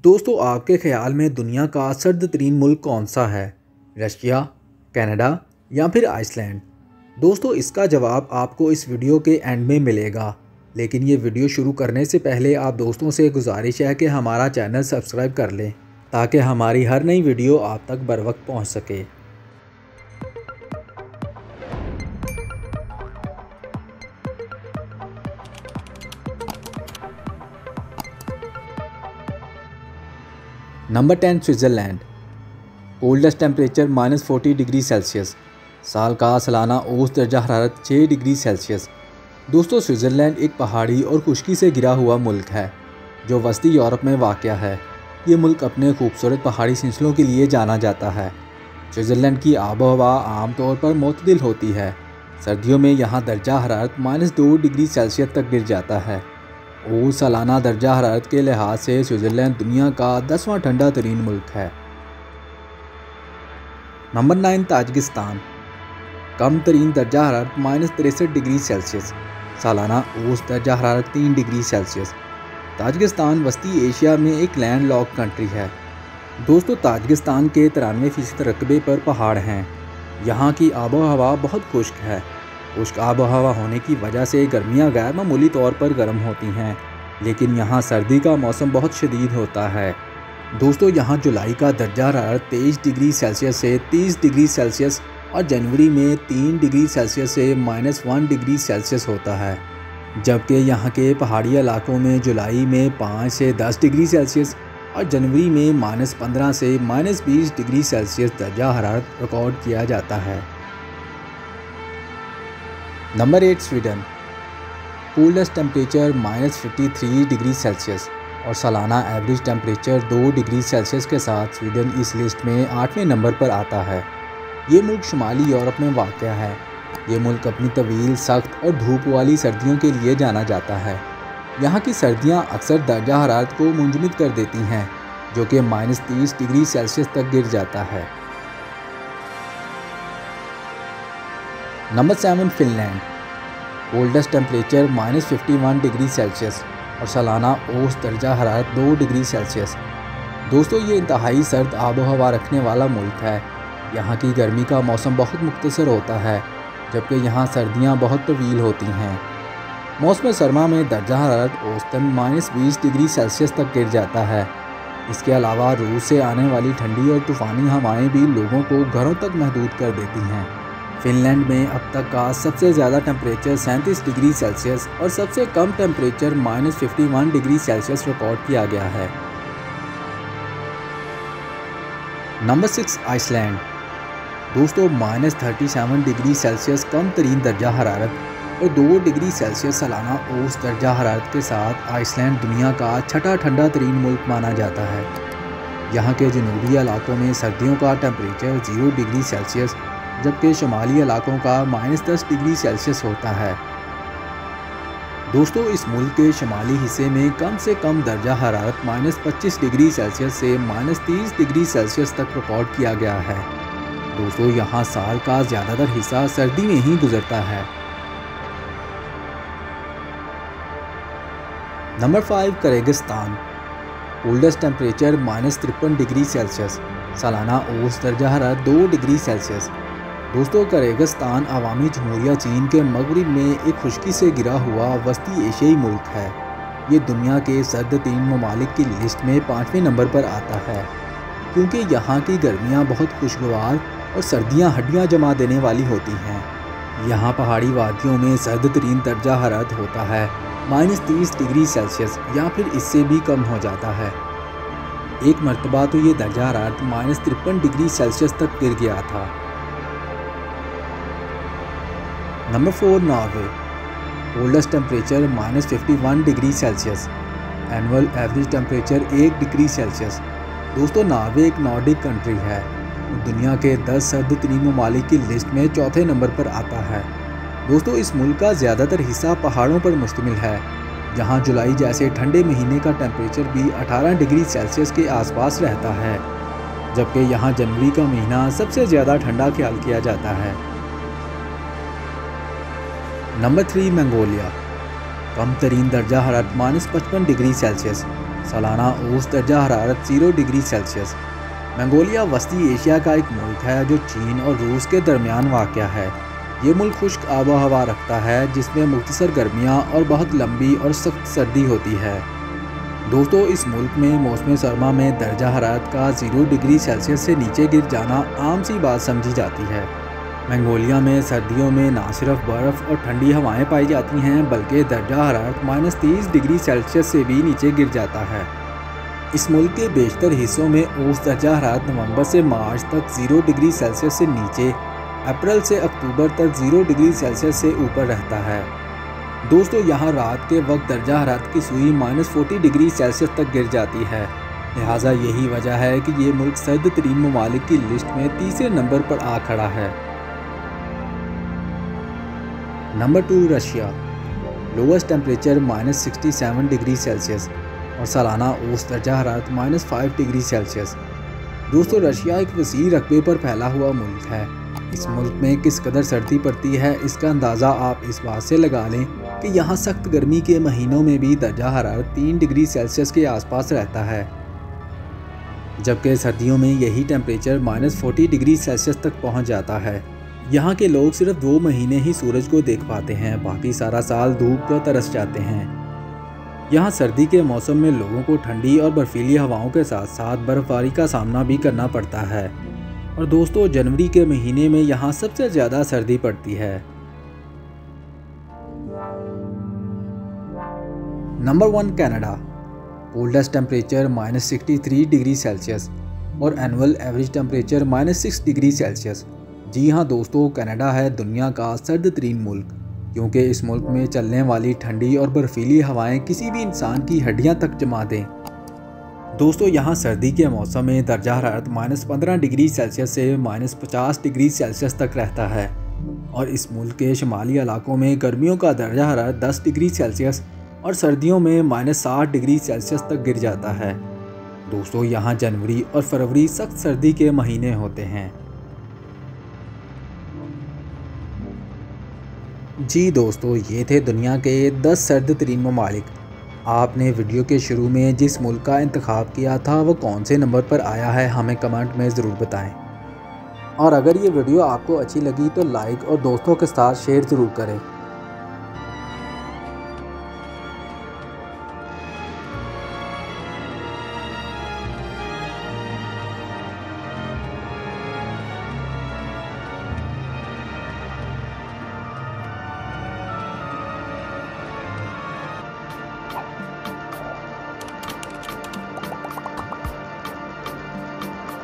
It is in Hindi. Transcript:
दोस्तों, आपके ख्याल में दुनिया का सर्द तरीन मुल्क कौन सा है? रशिया, कनाडा या फिर आइसलैंड? दोस्तों, इसका जवाब आपको इस वीडियो के एंड में मिलेगा। लेकिन ये वीडियो शुरू करने से पहले आप दोस्तों से गुजारिश है कि हमारा चैनल सब्सक्राइब कर लें ताकि हमारी हर नई वीडियो आप तक बर वक्त पहुँच सके। Number 10 Switzerland. Coldest temperature -40 degree Celsius. साल का सालाना औसत दर्जा हरारत 6 डिग्री सेल्सियस। दोस्तों, स्विट्ज़रलैंड एक पहाड़ी और खुश्की से घिरा हुआ मुल्क है जो वस्ती यूरोप में वाक़या है। ये मुल्क अपने खूबसूरत पहाड़ी सिलसिलों के लिए जाना जाता है। स्विट्ज़रलैंड की आबो हवा आमतौर पर मुतदिल होती है। सर्दियों में यहाँ दर्जा हरारत -2 डिग्री सेल्सियस तक गिर जाता है और सालाना दर्जा हरारत के लिहाज से स्विट्ज़रलैंड दुनिया का 10वां ठंडा तरीन मुल्क है। Number 9 Tajikistan. कम तरीन दर्जा हरारत -63 डिग्री सेल्सियस। सालाना औसत दर्जा हरारत 3 डिग्री सेल्सियस। ताजिकिस्तान वस्ती एशिया में एक लैंड लॉक कंट्री है। दोस्तों, ताजिकिस्तान के 93% रकबे पर पहाड़ हैं। यहाँ की आबो हवा बहुत खुश्क है। खुश्क आबो हवा होने की वजह से गर्मियाँ गैर मामूली तौर पर गर्म होती हैं, लेकिन यहाँ सर्दी का मौसम बहुत शदीद होता है। दोस्तों, यहाँ जुलाई का दर्जा हरारत 23 डिग्री सेल्सियस से 30 डिग्री सेल्सियस और जनवरी में 3 डिग्री सेल्सियस से -1 डिग्री सेल्सियस होता है, जबकि यहाँ के पहाड़ी इलाकों में जुलाई में 5 से 10 डिग्री सेल्सियस और जनवरी में -15 से -20 डिग्री सेल्सियस दर्जा हरारत रिकॉर्ड किया जाता है। Number 8 Sweden. Coldest temperature -53 degree Celsius और सालाना एवरेज टेम्परेचर 2 डिग्री सेल्सियस के साथ स्वीडन इस लिस्ट में 8वें नंबर पर आता है। ये मुल्क शुमाली यूरोप में वाक़या है। ये मुल्क अपनी तवील, सख्त और धूप वाली सर्दियों के लिए जाना जाता है। यहाँ की सर्दियाँ अक्सर दर्जा हरारत को मुंजमद कर देती हैं, जो कि -30 डिग्री सेल्सियस तक गिर जाता है। Number 7 Finland. Coldest temperature -51 degree Celsius और सालाना औसत दर्जा हरारत 2 डिग्री सेल्सियस। दोस्तों, ये इंतहाई सर्द आबो हवा रखने वाला मुल्क है। यहाँ की गर्मी का मौसम बहुत मुख्तसर होता है, जबकि यहाँ सर्दियाँ बहुत तवील होती हैं। मौसम सरमा में दर्जा हरारत औसतन -20 डिग्री सेल्सियस तक गिर जाता है। इसके अलावा रूस से आने वाली ठंडी और तूफ़ानी हवाएं भी लोगों को घरों तक महदूद कर देती हैं। फिनलैंड में अब तक का सबसे ज़्यादा टेम्परेचर 37 डिग्री सेल्सियस और सबसे कम टेम्परेचर -51 डिग्री सेल्सियस रिकॉर्ड किया गया है। Number 6 Iceland. दोस्तों, -37 डिग्री सेल्सियस कम तरीन दर्जा हरारत और 2 डिग्री सेल्सियस सालाना औसत दर्जा हरारत के साथ आइसलैंड दुनिया का छठा ठंडा तरीन मुल्क माना जाता है। यहाँ के जनूबी इलाकों में सर्दियों का टेम्परेचर 0 डिग्री सेल्सियस जबकि शुमाली इलाकों का -10 डिग्री सेल्सियस होता है। दोस्तों, इस मुल्क के शुमाली हिस्से में कम से कम दर्जा हरारत -25 डिग्री सेल्सियस से -30 डिग्री सेल्सियस तक रिकॉर्ड किया गया है। दोस्तों, यहाँ साल का ज़्यादातर हिस्सा सर्दी में ही गुजरता है। Number 5 Kyrgyzstan. Coldest temperature -53 degree Celsius. सालाना औसत दर्जा हरारत 2 डिग्री सेल्सियस। दोस्तों, किर्गिस्तान अवामी जमहूरिया चीन के मगरिब में एक खुश्की से घिरा हुआ वस्ती एशियाई मुल्क है। ये दुनिया के सर्द तरीन ममालिक की लिस्ट में 5वें नंबर पर आता है, क्योंकि यहाँ की गर्मियाँ बहुत खुशगवार और सर्दियाँ हड्डियाँ जमा देने वाली होती हैं। यहाँ पहाड़ी वादियों में सर्द तरीन दर्जा हरारत होता है -30 डिग्री सेल्सियस या फिर इससे भी कम हो जाता है। एक मरतबा तो ये दर्जा हरारत -53 डिग्री सेल्सियस तक गिर गया था। Number 4 Norway. Coldest temperature -51 degree Celsius. Annual average temperature 1 degree Celsius. दोस्तों, नॉर्वे एक नॉर्डिक कंट्री है। दुनिया के 10 सर्द तरीन ममालिक की लिस्ट में 4थे नंबर पर आता है। दोस्तों, इस मुल्क का ज़्यादातर हिस्सा पहाड़ों पर मुश्तमिल है, जहाँ जुलाई जैसे ठंडे महीने का टेम्परेचर भी 18 डिग्री सेल्सियस के आसपास रहता है, जबकि यहाँ जनवरी का महीना सबसे ज़्यादा ठंडा ख्याल किया जाता है। Number 3 Mongolia. कम तरीन दर्जा हरारत -55 डिग्री सेल्सियस सालाना औसत दर्जा हरारत 0 डिग्री सेल्सियस। मंगोलिया वस्ती एशिया का एक मुल्क है जो चीन और रूस के दरमियान वाक़या है। ये मुल्क खुश्क आबो हवा रखता है जिसमें मुख्तसर गर्मियाँ और बहुत लंबी और सख्त सर्दी होती है। दोस्तों, इस मुल्क में मौसम सरमा में दर्जा हरारत का 0 डिग्री सेल्सियस से नीचे गिर जाना आम सी बात समझी जाती है। मंगोलिया में सर्दियों में ना सिर्फ बर्फ़ और ठंडी हवाएं पाई जाती हैं बल्कि दर्जा हरारत -30 डिग्री सेल्सियस से भी नीचे गिर जाता है। इस मुल्क के बेशतर हिस्सों में औसत दर्जा हरारत नवंबर से मार्च तक 0 डिग्री सेल्सियस से नीचे, अप्रैल से अक्टूबर तक 0 डिग्री सेल्सियस से ऊपर रहता है। दोस्तों, यहाँ रात के वक्त दर्जा हरारत की सुई -40 डिग्री सेल्सियस तक गिर जाती है। लिहाजा यही वजह है कि ये मुल्क सर्द तरीन ममालिक की लिस्ट में तीसरे नंबर पर आ खड़ा है। Number 2 Russia. Lowest temperature -67 degree Celsius और सालाना औसत दर्जा हरारत -5 डिग्री सेल्सियस। दोस्तों, रशिया एक वसी रकबे पर फैला हुआ मुल्क है। इस मुल्क में किस कदर सर्दी पड़ती है इसका अंदाज़ा आप इस बात से लगा लें कि यहाँ सख्त गर्मी के महीनों में भी दर्जा हरारत 3 डिग्री सेल्सियस के आसपास रहता है, जबकि सर्दियों में यही टेम्परेचर -40 डिग्री सेल्सियस तक पहुँच जाता है। यहाँ के लोग सिर्फ 2 महीने ही सूरज को देख पाते हैं, बाकी सारा साल धूप को तरस जाते हैं। यहाँ सर्दी के मौसम में लोगों को ठंडी और बर्फीली हवाओं के साथ साथ बर्फबारी का सामना भी करना पड़ता है। और दोस्तों, जनवरी के महीने में यहाँ सबसे ज़्यादा सर्दी पड़ती है। Number 1 Canada. Coldest temperature -63 degree Celsius और annual average temperature -6 degree Celsius. जी हाँ दोस्तों, कनाडा है दुनिया का सर्द तरीन मुल्क, क्योंकि इस मुल्क में चलने वाली ठंडी और बर्फीली हवाएं किसी भी इंसान की हड्डियां तक जमा दें। दोस्तों, यहाँ सर्दी के मौसम में दर्जा हरारत -15 डिग्री सेल्सियस से -50 डिग्री सेल्सियस तक रहता है और इस मुल्क के शुमाली इलाकों में गर्मियों का दर्जा हरारत 10 डिग्री सेल्सियस और सर्दियों में -60 डिग्री सेल्सियस तक गिर जाता है। दोस्तों, यहाँ जनवरी और फरवरी सख्त सर्दी के महीने होते हैं। जी दोस्तों, ये थे दुनिया के 10 सर्द तरीन ममालिक। आपने वीडियो के शुरू में जिस मुल्क का इंतखाब किया था वो कौन से नंबर पर आया है हमें कमेंट में ज़रूर बताएं। और अगर ये वीडियो आपको अच्छी लगी तो लाइक और दोस्तों के साथ शेयर ज़रूर करें।